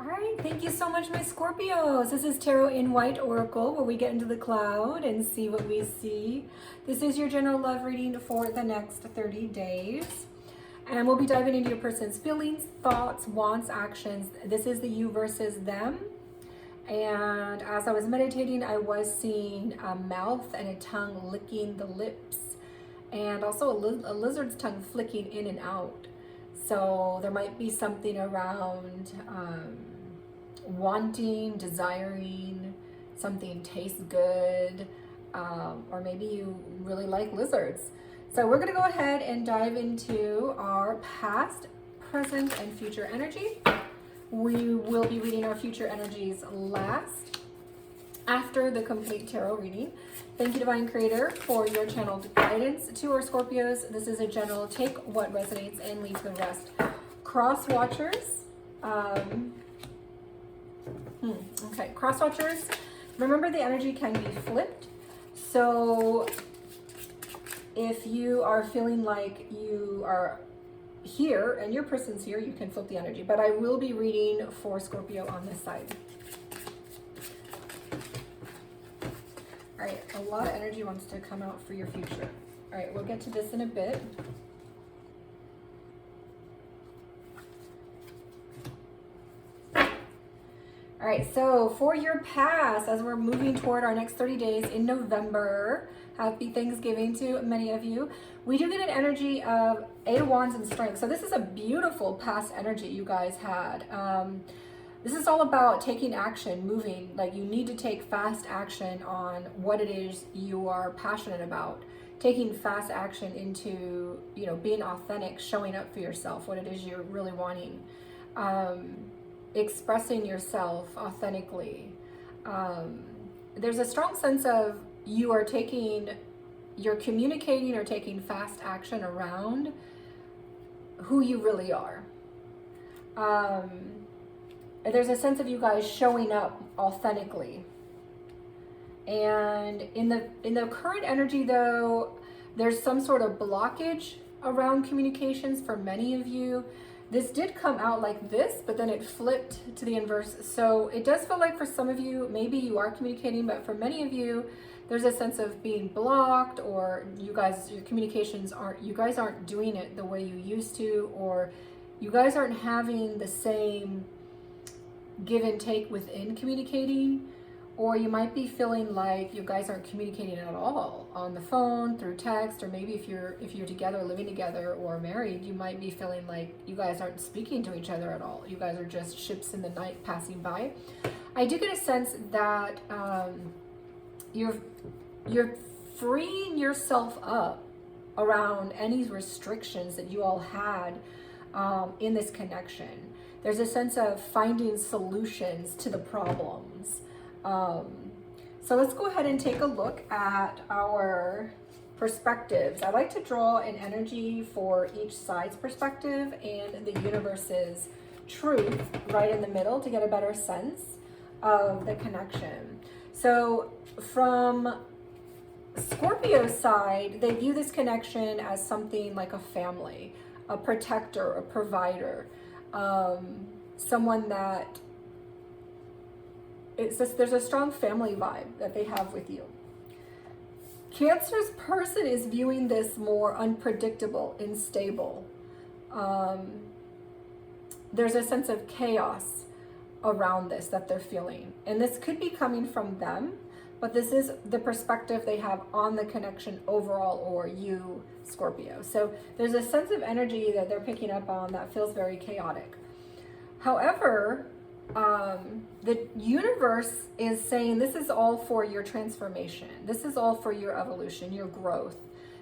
All right, thank you so much, my Scorpios. This is Tarot in White Oracle, where we get into the cloud and see what we see. This is your general love reading for the next 30 days. And we'll be diving into your person's feelings, thoughts, wants, actions. This is the you versus them. And as I was meditating, I was seeing a mouth and a tongue licking the lips, and also a lizard's tongue flicking in and out. So there might be something around wanting, desiring, something tastes good, or maybe you really like lizards. So we're gonna go ahead and dive into our past, present, and future energy. We will be reading our future energies last, after the complete tarot reading. Thank you, Divine Creator, for your channeled guidance to our Scorpios. This is a general take what resonates and leave the rest. Cross watchers. Okay, cross watchers. Remember, the energy can be flipped. So if you are feeling like you are here and your person's here, you can flip the energy. But I will be reading for Scorpio on this side. All right, a lot of energy wants to come out for your future. All right, we'll get to this in a bit. All right, so for your past, as we're moving toward our next 30 days in November, happy Thanksgiving to many of you. We do get an energy of 8 of Wands and Strength. So this is a beautiful past energy you guys had. This is all about taking action, moving. Like, you need to take fast action on what it is you are passionate about. Taking fast action into, you know, being authentic, showing up for yourself, what it is you're really wanting. Expressing yourself authentically. There's a strong sense of you're communicating or taking fast action around who you really are. There's a sense of you guys showing up authentically. And in the current energy, though, there's some sort of blockage around communications for many of you. This did come out like this, but then it flipped to the inverse. So it does feel like for some of you, maybe you are communicating, but for many of you, there's a sense of being blocked, or your communications you guys aren't doing it the way you used to, or you guys aren't having the same give and take within communicating, or you might be feeling like you guys aren't communicating at all on the phone, through text, or maybe if you're together, living together, or married, you might be feeling like you guys aren't speaking to each other at all. You guys are just ships in the night passing by. I do get a sense that you're freeing yourself up around any restrictions that you all had in this connection. There's a sense of finding solutions to the problems. So let's go ahead and take a look at our perspectives. I like to draw an energy for each side's perspective and the universe's truth right in the middle to get a better sense of the connection. So from Scorpio's side, they view this connection as something like a family, a protector, a provider, someone that there's a strong family vibe that they have with you. Cancer's person is viewing this more unpredictable, unstable. There's a sense of chaos around this that they're feeling. And this could be coming from them, but this is the perspective they have on the connection overall, or you, Scorpio. So there's a sense of energy that they're picking up on that feels very chaotic. However, the universe is saying this is all for your transformation. This is all for your evolution, your growth.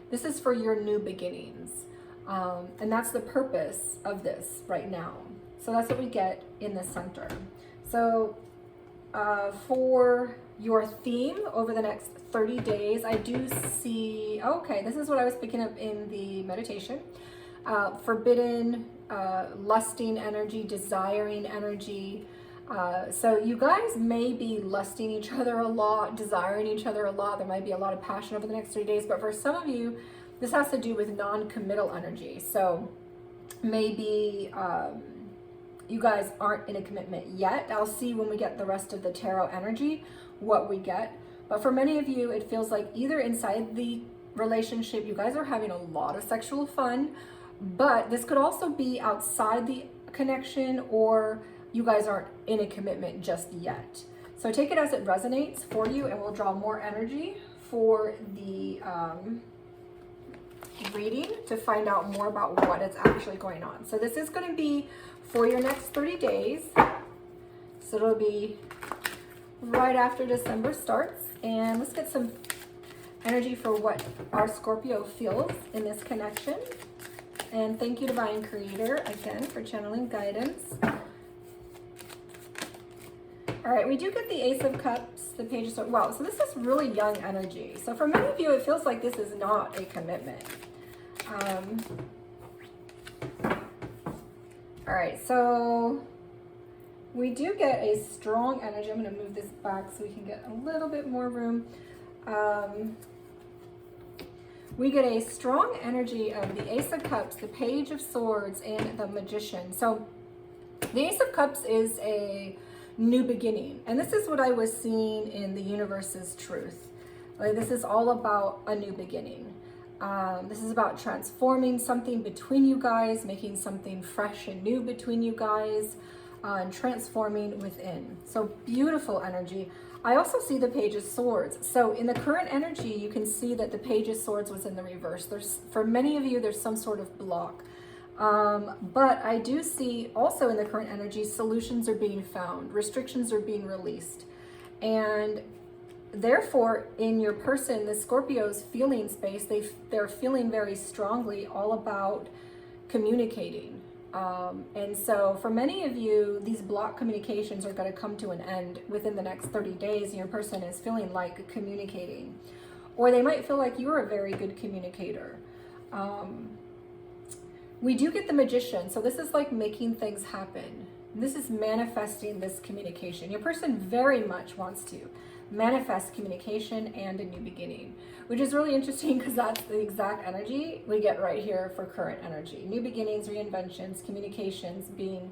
This is for your new beginnings. And that's the purpose of this right now. So that's what we get in the center. So for your theme over the next 30 days, I do see, okay, this is what I was picking up in the meditation. Forbidden, lusting energy, desiring energy. So you guys may be lusting each other a lot, desiring each other a lot. There might be a lot of passion over the next 3 days, but for some of you, this has to do with non-committal energy. So maybe you guys aren't in a commitment yet. I'll see when we get the rest of the tarot energy what we get. But for many of you, it feels like either inside the relationship, you guys are having a lot of sexual fun, but this could also be outside the connection, or you guys aren't in a commitment just yet. So take it as it resonates for you, and we'll draw more energy for the reading to find out more about what is actually going on. So this is going to be for your next 30 days. So it'll be right after December starts. And let's get some energy for what our Scorpio feels in this connection. And thank you, Divine Creator, again, for channeling guidance. All right, we do get the Ace of Cups, the Page of Swords. Wow, so this is really young energy. So for many of you, it feels like this is not a commitment. All right, so we do get a strong energy. I'm going to move this back so we can get a little bit more room. We get a strong energy of the Ace of Cups, the Page of Swords, and the Magician. So the Ace of Cups is a new beginning. And this is what I was seeing in the universe's truth. Like, this is all about a new beginning. This is about transforming something between you guys, making something fresh and new between you guys, and transforming within. So beautiful energy. I also see the Page of Swords. So in the current energy, you can see that the Page of Swords was in the reverse. For many of you, there's some sort of block. But I do see also in the current energy, solutions are being found, restrictions are being released. And therefore, in your person, the Scorpio's feeling space, they're feeling very strongly all about communicating. And so for many of you, these block communications are going to come to an end within the next 30 days. And your person is feeling like communicating. Or they might feel like you're a very good communicator. We do get the Magician. So this is like making things happen. This is manifesting this communication. Your person very much wants to manifest communication and a new beginning, which is really interesting because that's the exact energy we get right here for current energy. New beginnings, reinventions, communications, being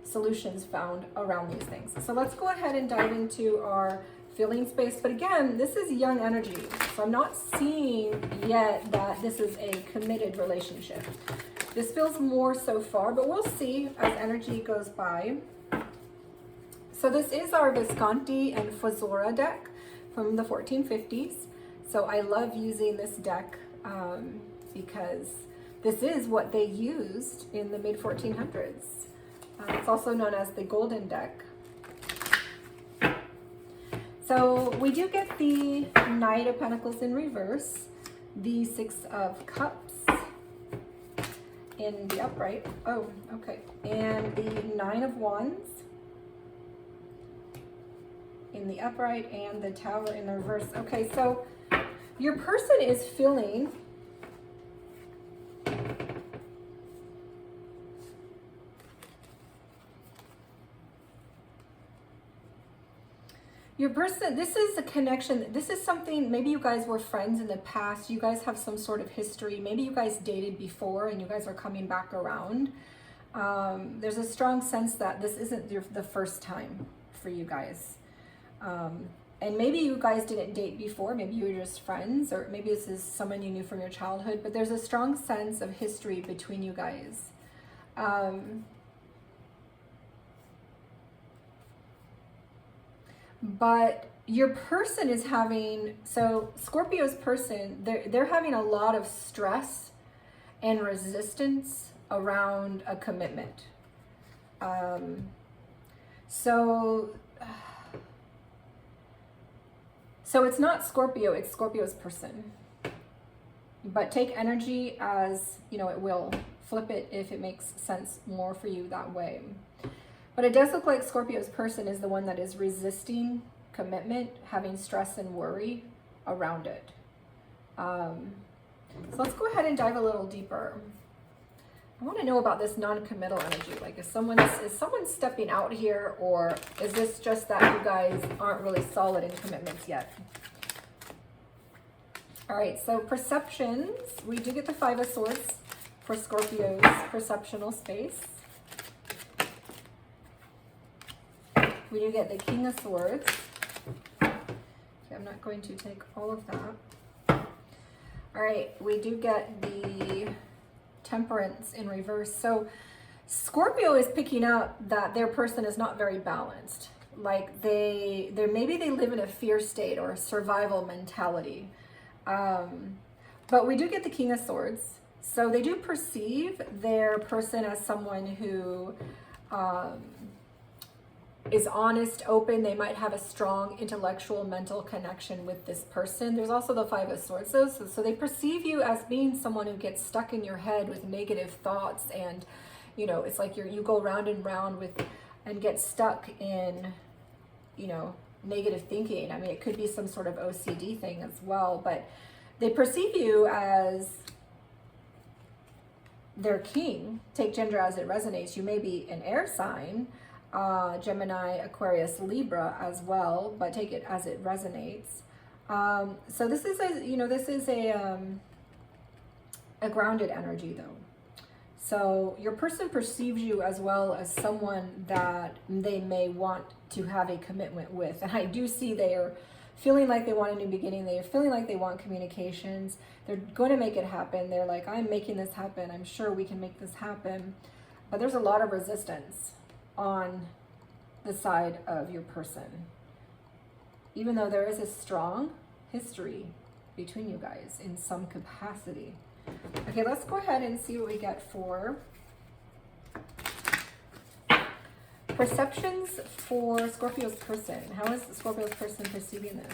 solutions found around these things. So let's go ahead and dive into our feeling space. But again, this is young energy. So I'm not seeing yet that this is a committed relationship. This feels more so far, but we'll see as energy goes by. So this is our Visconti and Fazora deck from the 1450s. So I love using this deck because this is what they used in the mid-1400s. It's also known as the Golden Deck. So we do get the Knight of Pentacles in reverse, the Six of Cups in the upright. Oh, okay. And the Nine of Wands in the upright, and the Tower in the reverse. Okay, so your person is feeling your person, this is a connection. This is something, maybe you guys were friends in the past. You guys have some sort of history. Maybe you guys dated before and you guys are coming back around. There's a strong sense that this isn't the first time for you guys. And maybe you guys didn't date before, maybe you were just friends, or maybe this is someone you knew from your childhood, but there's a strong sense of history between you guys. But your person is having, so Scorpio's person, they're having a lot of stress and resistance around a commitment. So it's not Scorpio, it's Scorpio's person. But take energy as, you know, it will. Flip it if it makes sense more for you that way. But it does look like Scorpio's person is the one that is resisting commitment, having stress and worry around it. So let's go ahead and dive a little deeper. I want to know about this non-committal energy. Like, is someone stepping out here, or is this just that you guys aren't really solid in commitments yet? All right, so perceptions. We do get the Five of Swords for Scorpio's perceptional space. We do get the King of Swords. Okay, I'm not going to take all of that. All right, we do get the Temperance in reverse. So Scorpio is picking up that their person is not very balanced. Like maybe they live in a fear state or a survival mentality. But we do get the King of Swords. So they do perceive their person as someone who is honest, open. They might have a strong intellectual, mental connection with this person. There's also the Five of Swords. So they perceive you as being someone who gets stuck in your head with negative thoughts, and you know, it's like you go round and round with and get stuck in, you know, negative thinking. I mean, it could be some sort of OCD thing as well, but they perceive you as their king. Take gender as it resonates. You may be an air sign, Gemini, Aquarius, Libra as well, but take it as it resonates. So this is a grounded energy though. So your person perceives you as well as someone that they may want to have a commitment with. And I do see they are feeling like they want a new beginning. They are feeling like they want communications. They're going to make it happen. They're like, I'm making this happen. I'm sure we can make this happen. But there's a lot of resistance on the side of your person, even though there is a strong history between you guys in some capacity. Okay, let's go ahead and see what we get for perceptions for Scorpio's person. How is Scorpio's person perceiving this?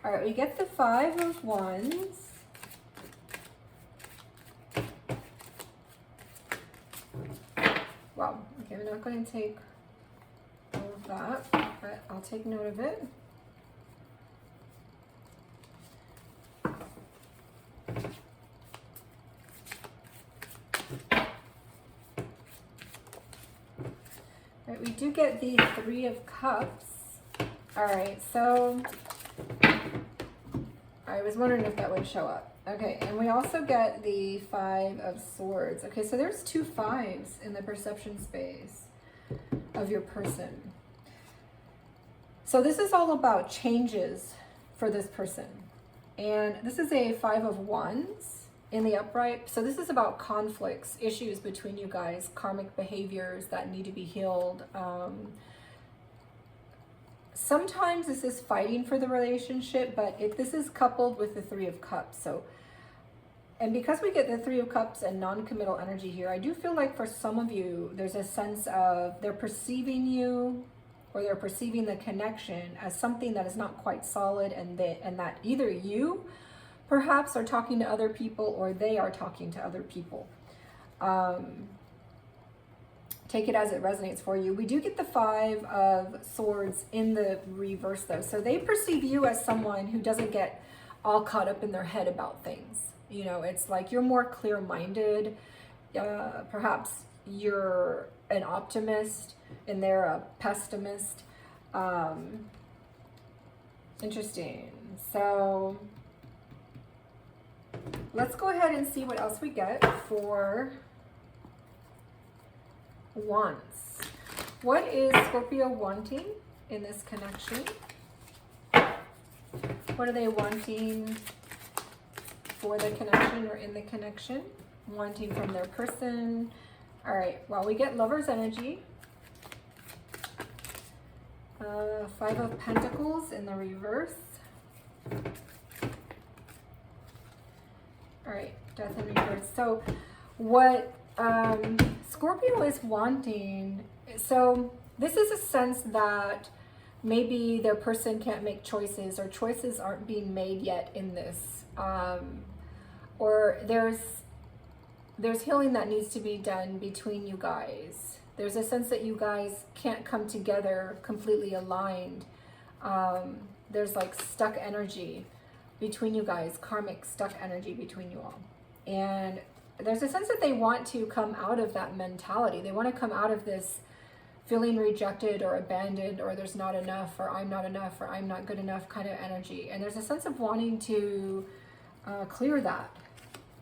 All right, we get the Five of Wands. Wow, okay, I'm not going to take all of that, but I'll take note of it. Right, we do get the Three of Cups. All right, so I was wondering if that would show up. Okay, and we also get the Five of Swords. Okay, so there's two fives in the perception space of your person. So this is all about changes for this person. And this is a Five of Wands in the upright. So this is about conflicts, issues between you guys, karmic behaviors that need to be healed. Sometimes this is fighting for the relationship, but this is coupled with the Three of Cups. So, and because we get the Three of Cups and non-committal energy here, I do feel like for some of you, there's a sense of they're perceiving you, or they're perceiving the connection as something that is not quite solid, and that either you perhaps are talking to other people or they are talking to other people. Take it as it resonates for you. We do get the Five of Swords in the reverse though. So they perceive you as someone who doesn't get all caught up in their head about things. You know, it's like you're more clear-minded. Perhaps you're an optimist and they're a pessimist. Interesting. So let's go ahead and see what else we get for Wands. What is Scorpio wanting in this connection? What are they wanting for the connection or in the connection? Wanting from their person. All right, well, we get Lover's energy. Five of Pentacles in the reverse. All right, Death in reverse. So what Scorpio is wanting, so this is a sense that maybe their person can't make choices, or choices aren't being made yet in this, or there's healing that needs to be done between you guys. There's a sense that you guys can't come together completely aligned. There's like stuck energy between you guys, karmic stuck energy between you all. And there's a sense that they want to come out of that mentality. They want to come out of this feeling rejected or abandoned, or there's not enough, or I'm not enough, or I'm not good enough kind of energy. And there's a sense of wanting to clear that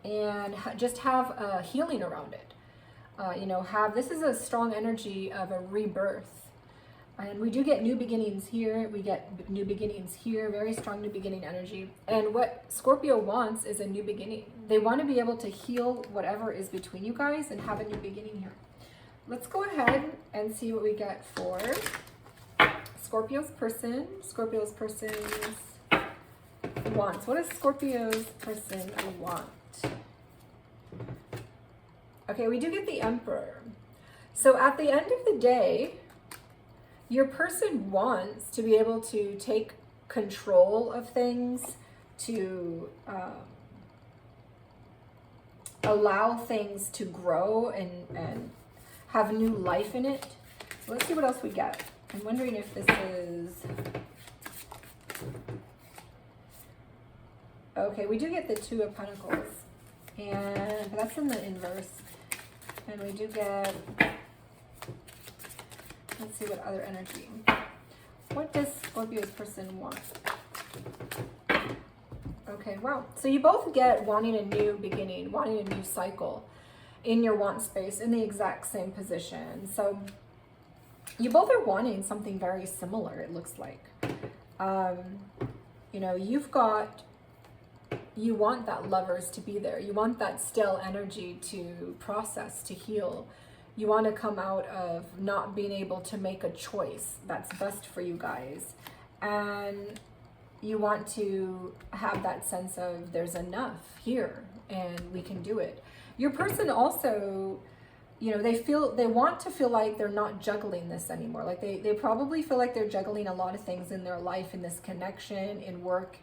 and just have a healing around it. this is a strong energy of a rebirth. And we do get new beginnings here. We get new beginnings here, very strong new beginning energy. And what Scorpio wants is a new beginning. They want to be able to heal whatever is between you guys and have a new beginning here. Let's go ahead and see what we get for Scorpio's person. Scorpio's person's wants. What does Scorpio's person want? Okay, we do get the Emperor. So at the end of the day, your person wants to be able to take control of things, to allow things to grow and have new life in it. So let's see what else we get. I'm wondering if this is... Okay, we do get the Two of Pentacles, and that's in the inverse. And we do get... Let's see what other energy. What does Scorpio's person want? Okay, wow. So you both get wanting a new beginning, wanting a new cycle in your want space in the exact same position. So you both are wanting something very similar, it looks like. You want that Lovers to be there. You want that still energy to process, to heal. You want to come out of not being able to make a choice that's best for you guys. And you want to have that sense of there's enough here and we can do it. Your person also, they want to feel like they're not juggling this anymore. Like they probably feel like they're juggling a lot of things in their life, in this connection, in work.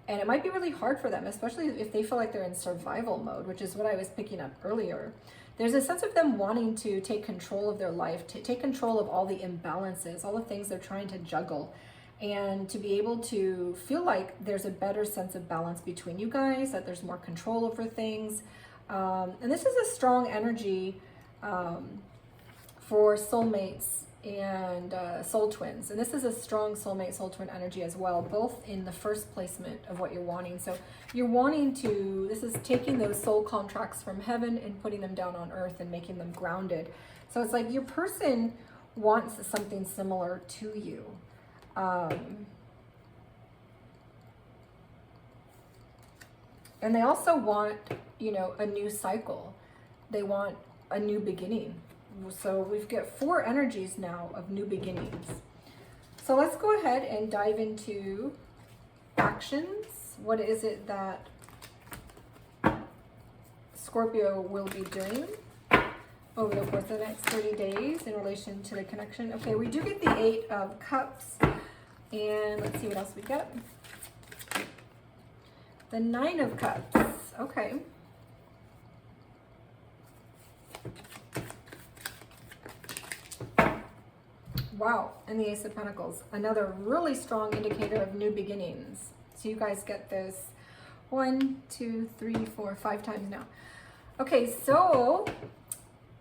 And it might be really hard for them, especially if they feel like they're in survival mode, which is what I was picking up earlier. There's a sense of them wanting to take control of their life, to take control of all the imbalances, all the things they're trying to juggle, and to be able to feel like there's a better sense of balance between you guys, that there's more control over things. And this is a strong energy for soulmates and soul twins. And this is a strong soulmate, soul twin energy as well, both in the first placement of what you're wanting. So you're wanting to, this is taking those soul contracts from heaven and putting them down on earth and making them grounded. So it's like your person wants something similar to you. And they also want, a new cycle. They want a new beginning. So we've got 4 energies now of new beginnings. So let's go ahead and dive into actions. What is it that Scorpio will be doing over the course of the next 30 days in relation to the connection? Okay, we do get the 8 of Cups. And let's see what else we get. The 9 of Cups. Okay. Wow, and the Ace of Pentacles, another really strong indicator of new beginnings. So you guys get this 1, 2, 3, 4, 5 times now. Okay, so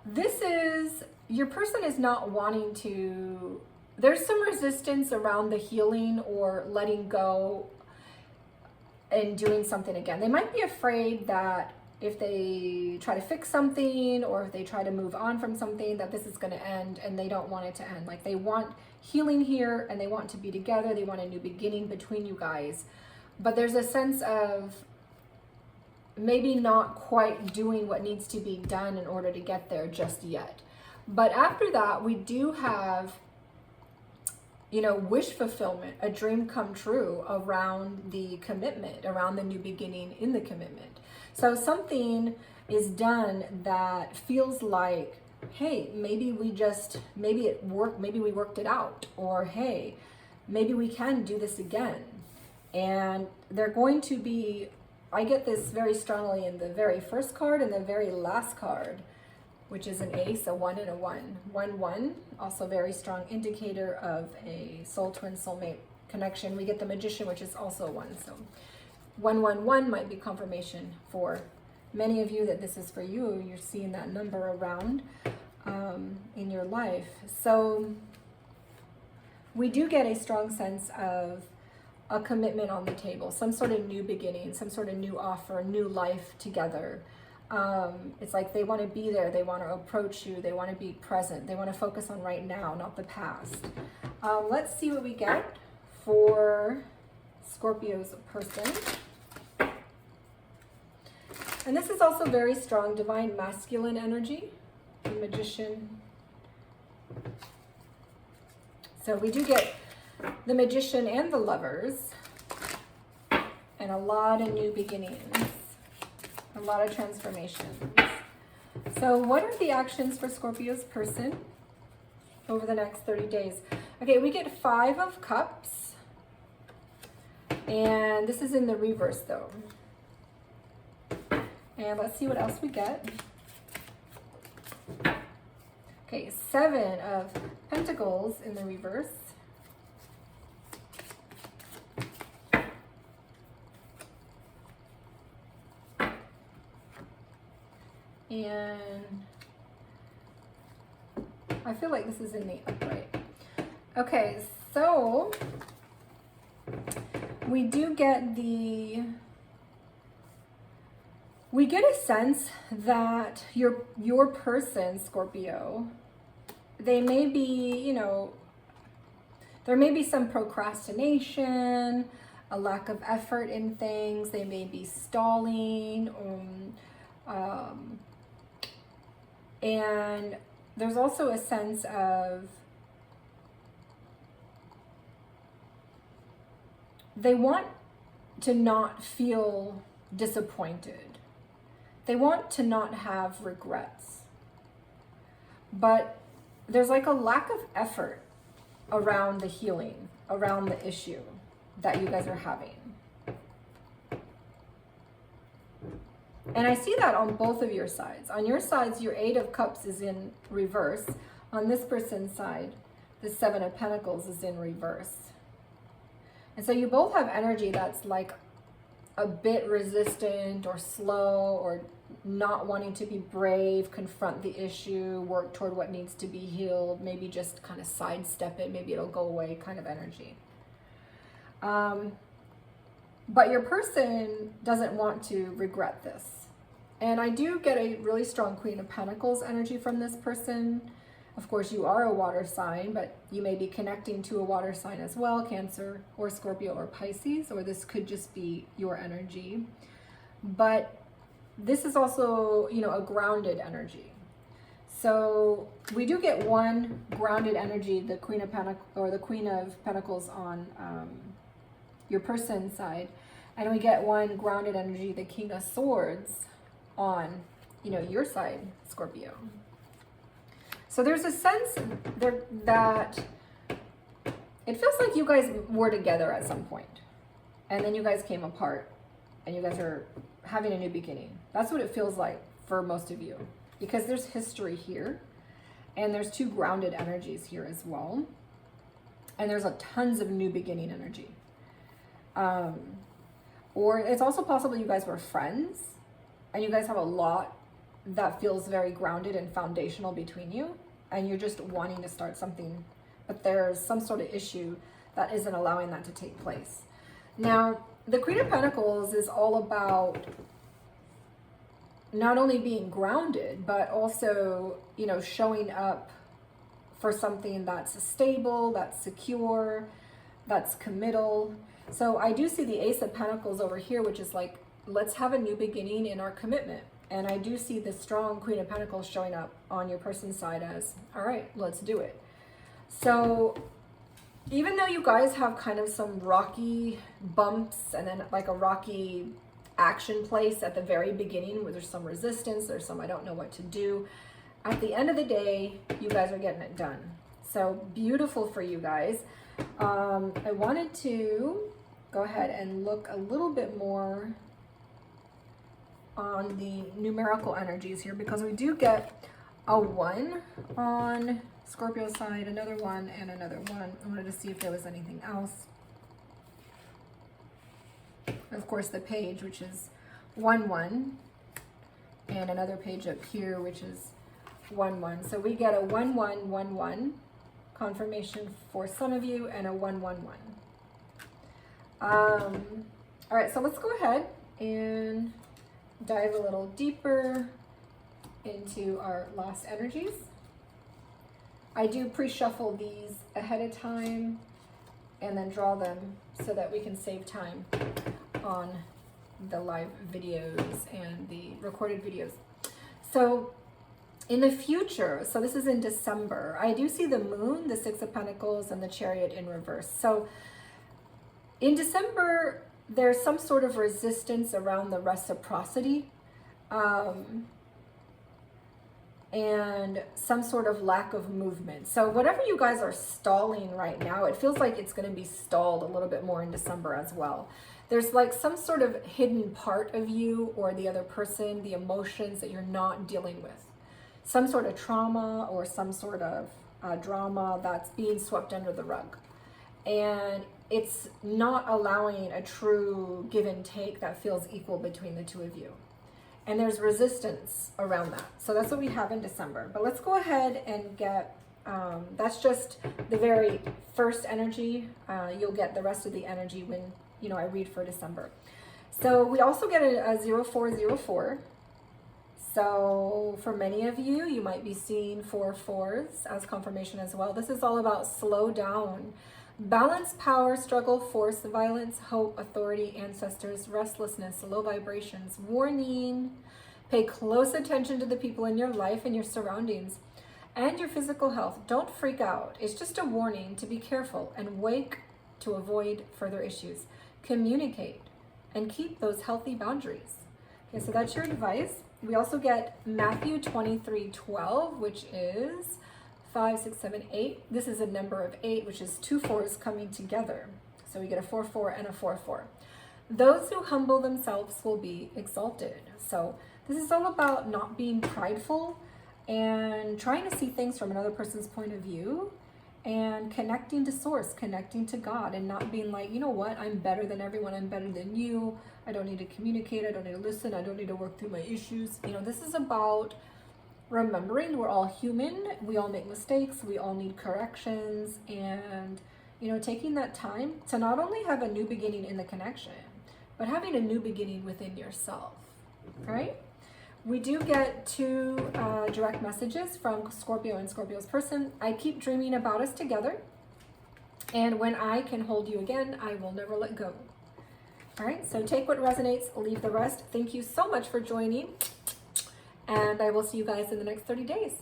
this is, your person is not wanting to, there's some resistance around the healing or letting go and doing something again. They might be afraid that if they try to fix something or if they try to move on from something, that this is going to end, and they don't want it to end. Like, they want healing here and they want to be together. They want a new beginning between you guys. But there's a sense of maybe not quite doing what needs to be done in order to get there just yet. But after that, we do have, wish fulfillment, a dream come true around the commitment, around the new beginning in the commitment. So something is done that feels like, hey, maybe it worked, maybe we worked it out, or hey, maybe we can do this again. And they're going to be, I get this very strongly in the very first card and the very last card, which is an ace, a 1 and a 1. 1, 1, also very strong indicator of a soul twin, soulmate connection. We get the Magician, which is also a 1. So 1, 1, 1 might be confirmation for many of you that this is for you. You're seeing that number around in your life. So we do get a strong sense of a commitment on the table, some sort of new beginning, some sort of new offer, new life together. It's like they want to be there, they want to approach you, they want to be present, they want to focus on right now, not the past. Let's see what we get for Scorpio's person. And this is also very strong divine masculine energy, the Magician. So we do get the Magician and the Lovers, and a lot of new beginnings, a lot of transformations. So what are the actions for Scorpio's person over the next 30 days? Okay, we get 5 of Cups, and this is in the reverse though. And let's see what else we get. Okay, 7 of Pentacles in the reverse. And I feel like this is in the upright. Okay, so we do get we get a sense that your person, Scorpio, they may be, you know, there may be some procrastination, a lack of effort in things. They may be stalling, and there's also a sense of they want to not feel disappointed. They want to not have regrets. But there's like a lack of effort around the healing, around the issue that you guys are having. And I see that on both of your sides. On your sides, your 8 of Cups is in reverse. On this person's side, the 7 of Pentacles is in reverse. And so you both have energy that's like a bit resistant or slow or not wanting to be brave, confront the issue, work toward what needs to be healed, maybe just kind of sidestep it, maybe it'll go away kind of energy. But your person doesn't want to regret this. And I do get a really strong Queen of Pentacles energy from this person. Of course, you are a water sign, but you may be connecting to a water sign as well, Cancer or Scorpio or Pisces, or this could just be your energy. But this is also, you know, a grounded energy. So we do get one grounded energy, the Queen of Pentacles or the Queen of Pentacles on your person's side, and we get one grounded energy, the King of Swords, on, you know, your side, Scorpio. So there's a sense there that it feels like you guys were together at some point, and then you guys came apart, and you guys are having a new beginning. That's what it feels like for most of you, because there's history here, and there's 2 grounded energies here as well, and there's a tons of new beginning energy. Or it's also possible you guys were friends, and you guys have a lot that feels very grounded and foundational between you, and you're just wanting to start something, but there's some sort of issue that isn't allowing that to take place. Now, the Queen of Pentacles is all about not only being grounded, but also, you know, showing up for something that's stable, that's secure, that's committal. So I do see the Ace of Pentacles over here, which is like, let's have a new beginning in our commitment. And I do see the strong Queen of Pentacles showing up on your person's side as, all right, let's do it. So even though you guys have kind of some rocky bumps and then like a rocky action place at the very beginning where there's some resistance, there's some I don't know what to do, at the end of the day, you guys are getting it done. So beautiful for you guys. I wanted to go ahead and look a little bit more on the numerical energies here, because we do get a 1 on Scorpio's side, another 1, and another 1. I wanted to see if there was anything else. Of course, the page, which is 1, 1, and another page up here, which is 1, 1. So we get a 1, 1, 1, 1 confirmation for some of you, and a 1, 1, 1. All right, so let's go ahead and dive a little deeper into our last energies. I do pre-shuffle these ahead of time and then draw them so that we can save time on the live videos and the recorded videos. So in the future, so this is in December, I do see the moon, the Six of Pentacles, and the Chariot in reverse. So in December, there's some sort of resistance around the reciprocity and some sort of lack of movement. So whatever you guys are stalling right now, it feels like it's going to be stalled a little bit more in December as well. There's like some sort of hidden part of you or the other person, the emotions that you're not dealing with. Some sort of trauma or some sort of drama that's being swept under the rug. And it's not allowing a true give and take that feels equal between the two of you. And there's resistance around that. So that's what we have in December. But let's go ahead and get, that's just the very first energy. You'll get the rest of the energy when, you know, I read for December. So we also get a 0404. So for many of you, you might be seeing 4 4s as confirmation as well. This is all about slow down. Balance, power, struggle, force, violence, hope, authority, ancestors, restlessness, low vibrations, warning. Pay close attention to the people in your life and your surroundings and your physical health. Don't freak out. It's just a warning to be careful and wake to avoid further issues. Communicate and keep those healthy boundaries. Okay, so that's your advice. We also get Matthew 23:12, which is 5, 6, 7, 8. This is a number of 8, which is 2 4s coming together. So we get a 4 4 and a 4 4. Those who humble themselves will be exalted. So this is all about not being prideful and trying to see things from another person's point of view and connecting to source, connecting to God, and not being like, you know what, I'm better than everyone, I'm better than you, I don't need to communicate, I don't need to listen, I don't need to work through my issues. You know, this is about remembering we're all human, we all make mistakes, we all need corrections, and, you know, taking that time to not only have a new beginning in the connection, but having a new beginning within yourself, right? We do get 2 direct messages from Scorpio and Scorpio's person. I keep dreaming about us together, and when I can hold you again, I will never let go. All right, so take what resonates, leave the rest. Thank you so much for joining, and I will see you guys in the next 30 days.